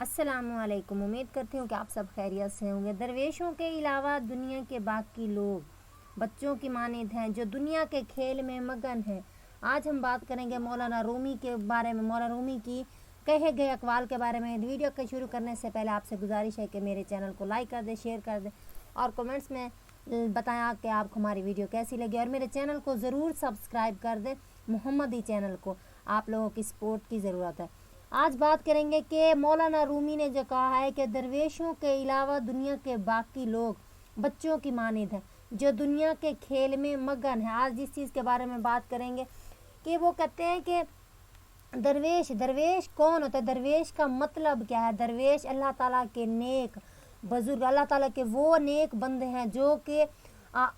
السلام علیکم، امید کرتی ہوں کہ آپ سب خیریت سے ہوں گے۔ درویشوں کے علاوہ دنیا کے باقی لوگ بچوں کی مانند ہیں جو دنیا کے کھیل میں مگن ہیں۔ آج ہم بات کریں گے مولانا رومی کے بارے میں، مولانا رومی کی کہے گئے اقوال کے بارے میں۔ ویڈیو کو شروع کرنے سے پہلے آپ سے گزارش ہے کہ میرے چینل کو لائک کر دیں، شیئر کر دیں اور کومنٹس میں بتایا کہ آپ کو ہماری ویڈیو کیسی لگی، اور میرے چینل کو ضرور سبسکرائب کر دیں، محمدی چینل کو۔ آپ لوگوں کی سپورٹ کی ضرورت ہے۔ آج بات کریں گے کہ مولانا رومی نے جو کہا ہے کہ درویشوں کے علاوہ دنیا کے باقی لوگ بچوں کی مانند ہیں جو دنیا کے کھیل میں مگن ہیں۔ آج جس چیز کے بارے میں بات کریں گے کہ وہ کہتے ہیں کہ درویش کون ہوتا ہے، درویش کا مطلب کیا ہے۔ درویش اللہ تعالیٰ کے نیک بزرگ، اللہ تعالیٰ کے وہ نیک بندے ہیں جو کہ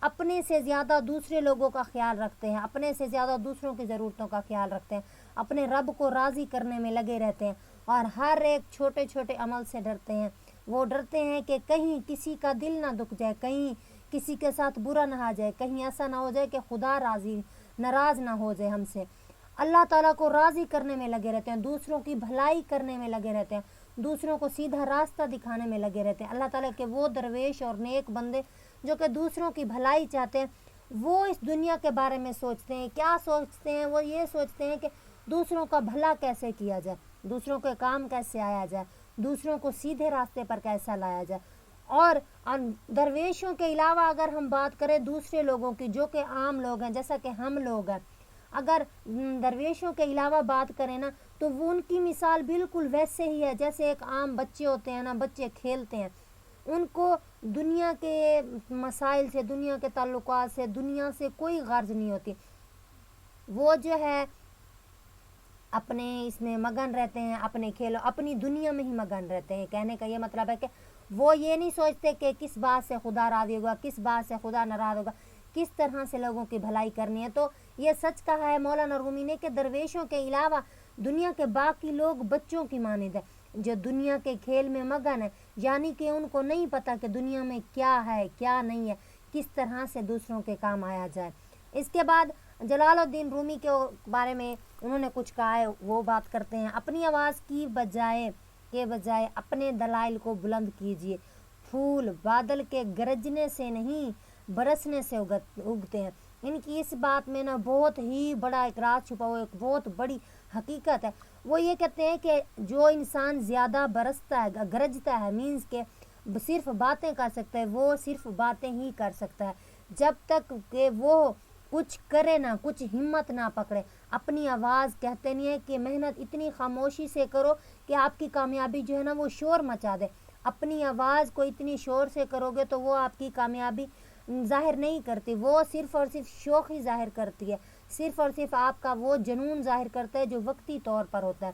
اپنے سے زیادہ دوسرے لوگوں کا خیال رکھتے ہیں، اپنے سے زیادہ دوسروں کی ضرورتوں کا خیال رکھتے ہیں، اپنے رب کو راضی کرنے میں لگے رہتے ہیں اور ہر ایک چھوٹے چھوٹے عمل سے ڈرتے ہیں۔ وہ ڈرتے ہیں کہ کہیں کسی کا دل نہ دکھ جائے، کہیں کسی کے ساتھ برا نہ آ جائے، کہیں ایسا نہ ہو جائے کہ خدا ناراض نہ ہو جائے ہم سے۔ اللہ تعالیٰ کو راضی کرنے میں لگے رہتے ہیں، دوسروں کی بھلائی کرنے میں لگے رہتے ہیں، دوسروں کو سیدھا راستہ دکھانے میں لگے رہتے ہیں۔ اللہ تعالیٰ کے وہ درویش اور نیک بندے جو کہ دوسروں کی بھلائی چاہتے ہیں، وہ اس دنیا کے بارے میں سوچتے ہیں۔ کیا سوچتے ہیں؟ وہ یہ سوچتے ہیں کہ دوسروں کا بھلا کیسے کیا جائے، دوسروں کے کام کیسے آیا جائے، دوسروں کو سیدھے راستے پر کیسا لایا جائے۔ اور درویشوں کے علاوہ اگر ہم بات کریں دوسرے لوگوں کی جو کہ عام لوگ ہیں، جیسا کہ ہم لوگ ہیں، اگر درویشوں کے علاوہ بات کریں نا تو وہ ان کی مثال بالکل ویسے ہی ہے جیسے ایک عام بچے ہوتے ہیں نا، بچے کھیلتے ہیں، ان کو دنیا کے مسائل سے، دنیا کے تعلقات سے، دنیا سے کوئی غرض نہیں ہوتی۔ وہ جو ہے اپنے اس میں مگن رہتے ہیں، اپنے کھیلوں، اپنی دنیا میں ہی مگن رہتے ہیں۔ کہنے کا یہ مطلب ہے کہ وہ یہ نہیں سوچتے کہ کس بات سے خدا راضی ہوگا، کس بات سے خدا ناراض ہوگا، کس طرح سے لوگوں کی بھلائی کرنی ہے۔ تو یہ سچ کہا ہے مولانا رومی نے کہ درویشوں کے علاوہ دنیا کے باقی لوگ بچوں کی مانند ہیں جو دنیا کے کھیل میں مگن ہیں، یعنی کہ ان کو نہیں پتہ کہ دنیا میں کیا ہے کیا نہیں ہے، کس طرح سے دوسروں کے کام آیا جائے۔ اس کے بعد جلال الدین رومی کے بارے میں انہوں نے کچھ کہا ہے، وہ بات کرتے ہیں۔ اپنی آواز کی بجائے اپنے دلائل کو بلند کیجیے۔ پھول بادل کے گرجنے سے نہیں برسنے سے اگتے ہیں۔ ان کی اس بات میں نا بہت ہی بڑا ایک راز چھپا ہوا، ایک بہت بڑی حقیقت ہے۔ وہ یہ کہتے ہیں کہ جو انسان زیادہ برستا ہے، گرجتا ہے، مینز کہ صرف باتیں کر سکتا ہے، وہ صرف باتیں ہی کر سکتا ہے جب تک کہ وہ کچھ کرے نہ، کچھ ہمت نہ پکڑے۔ اپنی آواز کہتے نہیں ہے کہ محنت اتنی خاموشی سے کرو کہ آپ کی کامیابی جو ہے نا وہ شور مچا دے۔ اپنی آواز کو اتنی شور سے کرو گے تو وہ آپ کی کامیابی ظاہر نہیں کرتی، وہ صرف اور صرف شوخی ظاہر کرتی ہے، صرف اور صرف آپ کا وہ جنون ظاہر کرتا ہے جو وقتی طور پر ہوتا ہے۔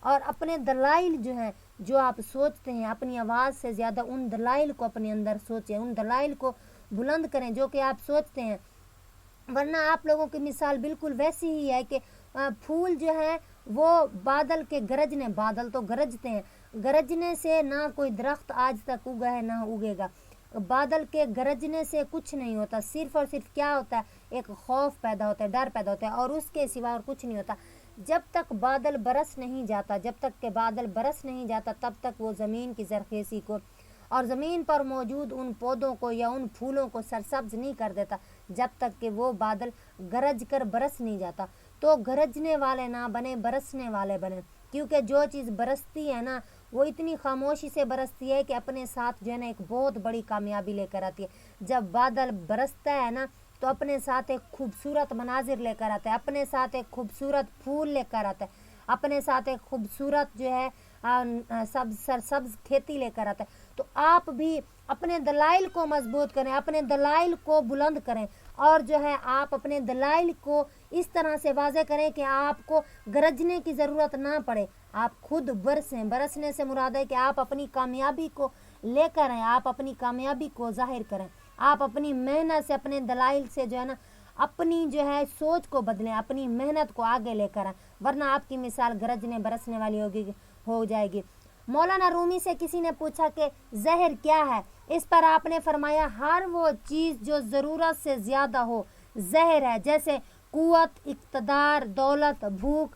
اور اپنے دلائل جو ہیں، جو آپ سوچتے ہیں، اپنی آواز سے زیادہ ان دلائل کو اپنے اندر سوچیں، ان دلائل کو بلند کریں جو کہ آپ سوچتے ہیں، ورنہ آپ لوگوں کی مثال بالکل ویسی ہی ہے کہ پھول جو ہیں وہ بادل کے گرجنے، بادل تو گرجتے ہیں، گرجنے سے نہ کوئی درخت آج تک اگا ہے نہ اگے گا۔ بادل کے گرجنے سے کچھ نہیں ہوتا، صرف اور صرف کیا ہوتا ہے، ایک خوف پیدا ہوتا ہے، ڈر پیدا ہوتا ہے، اور اس کے سوا اور کچھ نہیں ہوتا۔ جب تک بادل برس نہیں جاتا، جب تک کہ بادل برس نہیں جاتا، تب تک وہ زمین کی زرخیزی کو اور زمین پر موجود ان پودوں کو یا ان پھولوں کو سرسبز نہیں کر دیتا جب تک کہ وہ بادل گرج کر برس نہیں جاتا۔ تو گرجنے والے نہ بنے، برسنے والے بنے، کیونکہ جو چیز برستی ہے نا وہ اتنی خاموشی سے برستی ہے کہ اپنے ساتھ جو ہے نا ایک بہت بڑی کامیابی لے کر آتی ہے۔ جب بادل برستا ہے نا تو اپنے ساتھ ایک خوبصورت مناظر لے کر آتا ہے، اپنے ساتھ ایک خوبصورت پھول لے کر آتا ہے، اپنے ساتھ ایک خوبصورت جو ہے سرسبز کھیتی لے کر آتا ہے۔ تو آپ بھی اپنے دلائل کو مضبوط کریں، اپنے دلائل کو بلند کریں، اور جو ہے آپ اپنے دلائل کو اس طرح سے واضح کریں کہ آپ کو گرجنے کی ضرورت نہ پڑے، آپ خود برسیں۔ برسنے سے مراد ہے کہ آپ اپنی کامیابی کو لے کر آئیں، آپ اپنی کامیابی کو ظاہر کریں، آپ اپنی محنت سے، اپنے دلائل سے جو ہے نا اپنی جو ہے سوچ کو بدلیں، اپنی محنت کو آگے لے کر آئیں، ورنہ آپ کی مثال گرجنے برسنے والی ہو جائے گی۔ مولانا رومی سے کسی نے پوچھا کہ زہر کیا ہے، اس پر آپ نے فرمایا ہر وہ چیز جو ضرورت سے زیادہ ہو زہر ہے، جیسے قوت، اقتدار، دولت، بھوک،